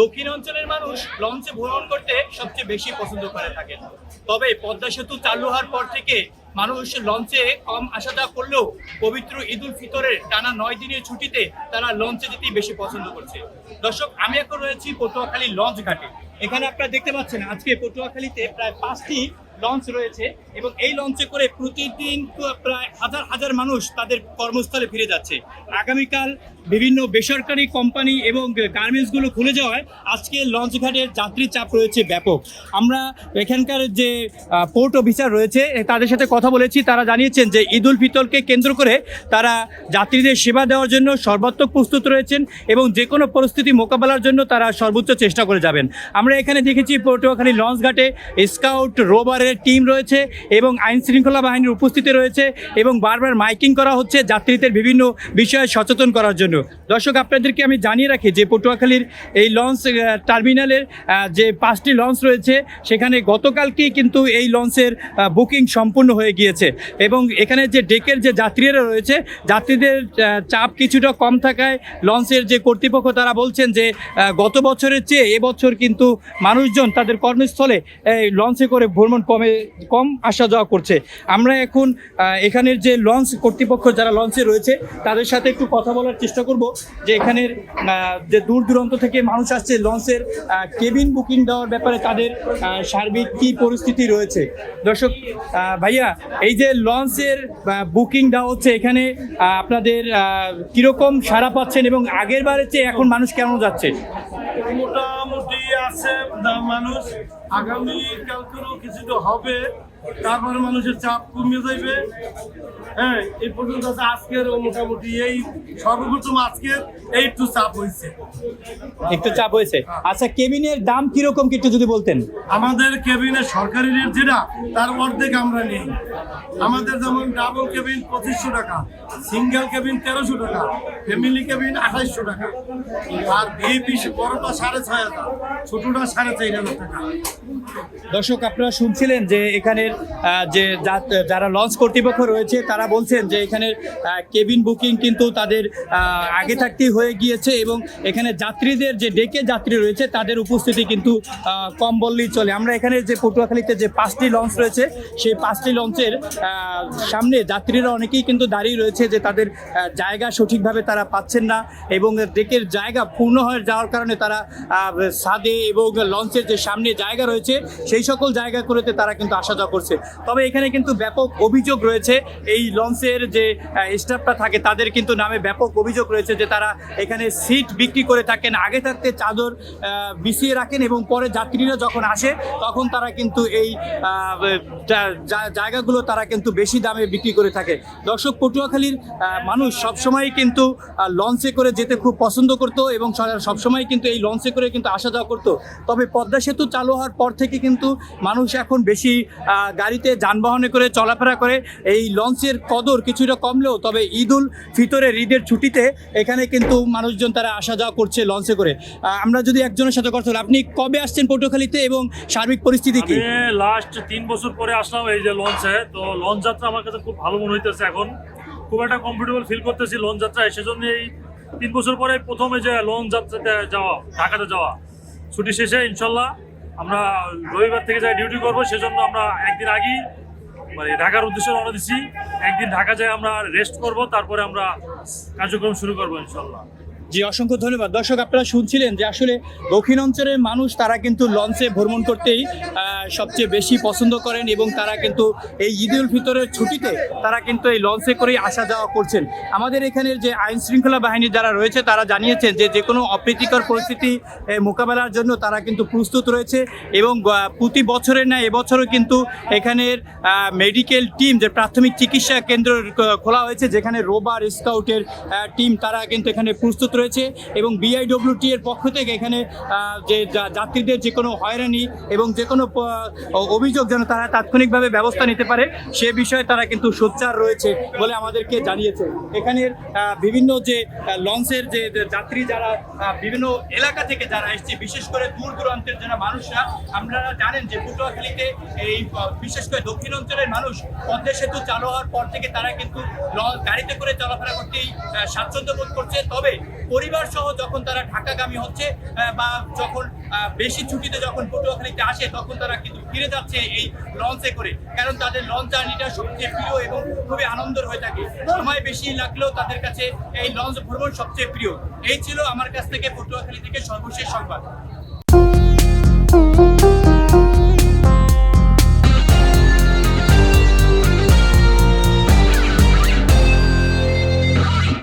দক্ষিণ অঞ্চলের মানুষ লঞ্চে ভ্রমণ করতে সবচেয়ে বেশি পছন্দ করে থাকেন। তবে পদ্মা সেতু চালু হওয়ার পর থেকে মানুষ লঞ্চে কম আসা যাওয়া করলেও পবিত্র ঈদ উল ফিতরের টানা 9 দিনের ছুটিতে তারা লঞ্চে যেতেই বেশি পছন্দ করছে। দর্শক, আমি এখন রয়েছি পটুয়াখালী লঞ্চ ঘাটে। এখানে আপনারা দেখতে পাচ্ছেন আজকে পটুয়াখালীতে প্রায় 5টি লঞ্চ রয়েছে এবং এই লঞ্চে করে প্রতিদিন প্রায় হাজার হাজার মানুষ তাদের কর্মস্থলে ফিরে যাচ্ছে। আগামীকাল বিভিন্ন বেসরকারি কোম্পানি এবং গার্মেন্টসগুলো খুলে যাওয়ায় আজকে লঞ্চ ঘাটের যাত্রী চাপ রয়েছে ব্যাপক। আমরা এখানকার যে পোর্ট অফিসার রয়েছে তাদের সাথে কথা বলেছি, তারা জানিয়েছেন যে ঈদ উল ফিতরকে কেন্দ্র করে তারা যাত্রীদের সেবা দেওয়ার জন্য সর্বাত্মক প্রস্তুত রয়েছেন এবং যে কোনো পরিস্থিতি মোকাবেলার জন্য তারা সর্বোচ্চ চেষ্টা করে যাবেন। আমরা এখানে দেখেছি পটুয়াখালী লঞ্চ ঘাটে স্কাউট রোভারের টিম রয়েছে এবং আইন শৃঙ্খলা বাহিনীর উপস্থিতি রয়েছে এবং বারবার মাইকিং করা হচ্ছে যাত্রীদের বিভিন্ন বিষয়ে সচেতন করার জন্য। দর্শক, আপনাদেরকে আমি জানিয়ে রাখি যে পটুয়াখালীর এই লঞ্চ টার্মিনালের যে 5টি লঞ্চ রয়েছে সেখানে গতকালকেই কিন্তু এই লঞ্চের বুকিং সম্পূর্ণ হয়ে গিয়েছে এবং এখানে যে ডেকের যে যাত্রীরা রয়েছে যাত্রীদের চাপ কিছুটা কম থাকায় লঞ্চের যে কর্তৃপক্ষ তারা বলছেন যে গত বছরের চেয়ে এবছর কিন্তু মানুষজন তাদের কর্মস্থলে লঞ্চে করে ভ্রমণ কম আসা যাওয়া করছে। আমরা এখন এখানের যে লঞ্চ কর্তৃপক্ষ যারা লঞ্চে রয়েছে তাদের সাথে একটু কথা বলার চেষ্টা করব যে এখানের যে দূর দূরান্ত থেকে মানুষ আসছে লঞ্চের কেবিন বুকিং দেওয়ার ব্যাপারে তাদের সার্বিক কী পরিস্থিতি রয়েছে। দর্শক ভাইয়া, এই যে লঞ্চের বুকিং দেওয়া হচ্ছে এখানে আপনাদের কীরকম সাড়া পাচ্ছেন এবং আগের বারের চেয়ে এখন মানুষ কেমন যাচ্ছে? মোটামুটি আছে মানুষ, আগামী কালকেরও কিছু হবে, তারপরে মানুষের চাপ কমে যাবে। হ্যাঁ, এই পর্যন্ত আজকের মোটামুটি এই সর্বপ্রথম আজকের একটু চাপ হয়েছে। আচ্ছা, কেবিনের দাম কিরকম একটু যদি বলতেন? আমাদের কেবিনের সরকারি রেট যেটা তার অর্ধেক আমরা নেই। আমাদের যেমন ডাবল কেবিন 2500 টাকা, সিঙ্গেল কেবিন 1300 টাকা, ফ্যামিলি কেবিন 2800 টাকা, আর ভিআইপি বড়টা 6500, ছোটটা 4500 টাকা। দর্শক, আপনারা শুনছিলেন যে এখানের যে যারা লঞ্চ কর্তৃপক্ষ রয়েছে তারা বলছেন যে এখানের কেবিন বুকিং কিন্তু তাদের আগে থাকতেই হয়ে গিয়েছে এবং এখানে যাত্রীদের যে ডেকে যাত্রী রয়েছে তাদের উপস্থিতি কিন্তু কম বললেই চলে। আমরা এখানে যে পটুয়াখালীতে যে 5টি লঞ্চ রয়েছে সেই 5টি লঞ্চের সামনে যাত্রীরা অনেকেই কিন্তু দাঁড়িয়ে রয়েছে যে তাদের জায়গা সঠিকভাবে তারা পাচ্ছেন না এবং ডেকের জায়গা পূর্ণ হয়ে যাওয়ার কারণে তারা ছাদে এবং লঞ্চের যে সামনে জায়গা রয়েছে সেই সকল জায়গাগুলোতে তারা কিন্তু আসা যাওয়া করছে। তবে এখানে কিন্তু ব্যাপক অভিযোগ রয়েছে, এই লঞ্চের যে স্টাফটা থাকে তাদের কিন্তু নামে ব্যাপক অভিযোগ রয়েছে যে তারা এখানে সিট বিক্রি করে থাকেন, আগে থাকতে চাদর বিছিয়ে রাখেন এবং পরে যাত্রীরা যখন আসে তখন তারা কিন্তু এই জায়গাগুলো তারা কিন্তু বেশি দামে বিক্রি করে থাকে। দর্শক, পটুয়াখালীর মানুষ সবসময় কিন্তু লঞ্চে করে যেতে খুব পছন্দ করতো এবং সবসময় কিন্তু এই লঞ্চে করে কিন্তু আসা যাওয়া করতো। তবে পদ্মা সেতু চালু হওয়ার পর থেকে কিন্তু মানুষ এখন বেশি গাড়িতে যানবাহনে করে চলাফেরা করে, এই লঞ্চের কদর কিছুটা কমলেও তবে ঈদ উল ফিতরের ঈদের ছুটিতে এখানে কিন্তু মানুষজন তারা আসা যাওয়া করছে লঞ্চে করে। আমরা যদি একজনের সাথে কথা বলি, আপনি কবে আসছেন পটুয়াখালীতে এবং সার্বিক পরিস্থিতি কি? লাস্ট 3 বছর পরে আসলাম এই যে লঞ্চে, তো লঞ্চ যাত্রা আমার কাছে খুব ভালো মনে হইতেছে। এখন খুব একটা কমফোর্টেবল ফিল করতেছি লঞ্চ যাত্রায়, সেজন্য এই 3 বছর পরে প্রথমে যে লঞ্চ যাত্রাতে যাওয়া, ঢাকাতে যাওয়া ছুটি শেষে ইনশাল্লাহ আমরা রবিবার থেকে যাই ডিউটি করবো, সেজন্য আমরা একদিন আগেই মানে ঢাকার উদ্দেশ্যে রওনা দিচ্ছি। একদিন ঢাকা যাই আমরা রেস্ট করব, তারপরে আমরা কার্যক্রম শুরু করবো ইনশাল্লাহ। জি, অসংখ্য ধন্যবাদ। দর্শক, আপনারা শুনছিলেন যে আসলে দক্ষিণ অঞ্চলের মানুষ তারা কিন্তু লঞ্চে ভ্রমণ করতেই সবচেয়ে বেশি পছন্দ করেন এবং তারা কিন্তু এই ঈদ উল ফিতরের ছুটিতে তারা কিন্তু এই লঞ্চে করেই আসা যাওয়া করছেন। আমাদের এখানের যে আইন শৃঙ্খলা বাহিনী যারা রয়েছে তারা জানিয়েছেন যে কোনো অপ্রীতিকর পরিস্থিতি মোকাবেলার জন্য তারা কিন্তু প্রস্তুত রয়েছে এবং প্রতি বছরের ন্যায় এবছরও কিন্তু এখানের মেডিকেল টিম যে প্রাথমিক চিকিৎসা কেন্দ্র খোলা হয়েছে, যেখানে রোভার স্কাউটের টিম তারা কিন্তু এখানে প্রস্তুত রয়েছে এবং বিআইডব্লিউটি এর পক্ষ থেকে এখানে যে যাত্রীদের যে কোনো হয়রানি এবং যে কোনো অভিযোগ যেন তারা তাৎক্ষণিকভাবে ব্যবস্থা নিতে পারে সে বিষয়ে তারা কিন্তু সোচ্চার রয়েছে বলে আমাদেরকে জানিয়েছে। এখানের বিভিন্ন যে লঞ্চের যে যাত্রী যারা বিভিন্ন এলাকা থেকে যারা এসছে, বিশেষ করে দূর দূরান্তের যারা মানুষরা, আপনারা জানেন যে পটুয়াখালীতে এই বিশেষ করে দক্ষিণ অঞ্চলের মানুষ পদ্মা সেতু চালু হওয়ার পর থেকে তারা কিন্তু গাড়িতে করে চলাফেরা করতেই স্বাচ্ছন্দ্য বোধ করছে। তবে পরিবার সহ যখন তারা ঢাকাগামী হচ্ছে বা যখন বেশি ছুটিতে যখন পটুয়াখালীতে আসে তখন তারা কিন্তু ফিরে যাচ্ছে এই লঞ্চে করে, কারণ তাদের লঞ্চ জার্নিটা সবচেয়ে প্রিয় এবং খুবই আনন্দের হয়ে থাকে। সময় বেশি লাগলেও তাদের কাছে এই লঞ্চ ভ্রমণ সবচেয়ে প্রিয়। এই ছিল আমার কাছ থেকে পটুয়াখালী থেকে সর্বশেষ সংবাদ।